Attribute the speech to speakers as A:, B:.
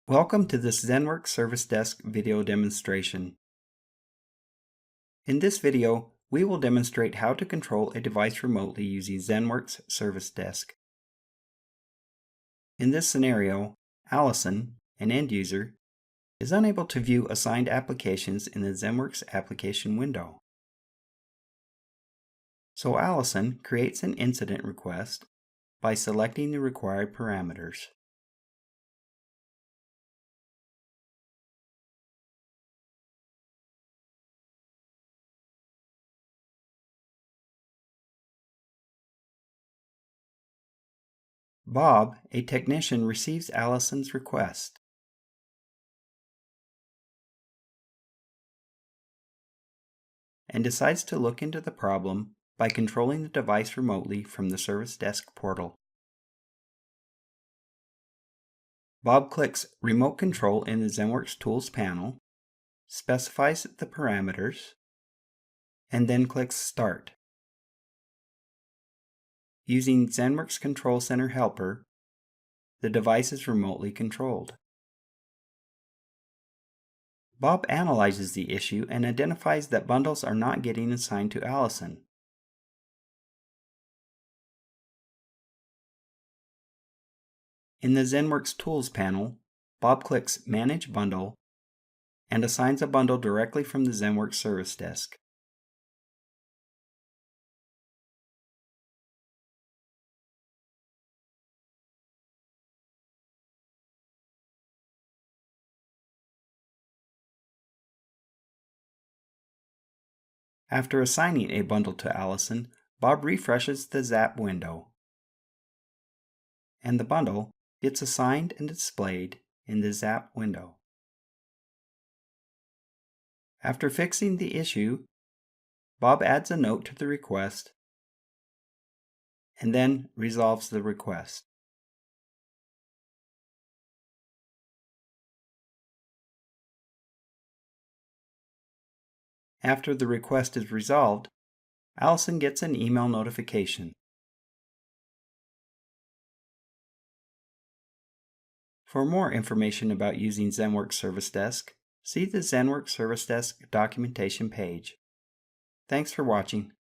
A: Welcome to this ZENworks Service Desk video demonstration. In this video, we will demonstrate how to control a device remotely using ZENworks Service Desk. In this scenario, Allison, an end user, is unable to view assigned applications in the ZENworks application window. So Allison creates an incident request by selecting the required parameters. Bob, a technician, receives Allison's request. And decides to look into the problem by controlling the device remotely from the Service Desk portal. Bob clicks Remote Control in the ZENworks Tools panel, specifies the parameters, and then clicks Start. Using ZENworks Control Center Helper, the device is remotely controlled. Bob analyzes the issue and identifies that bundles are not getting assigned to Allison. In the ZENworks Tools panel, Bob clicks Manage Bundle and assigns a bundle directly from the ZENworks Service Desk. After assigning a bundle to Allison, Bob refreshes the ZAP window, and the bundle gets assigned and displayed in the ZAP window. After fixing the issue, Bob adds a note to the request and then resolves the request. After the request is resolved, Allison gets an email notification. For more information about using ZENworks Service Desk, see the ZENworks Service Desk documentation page. Thanks for watching.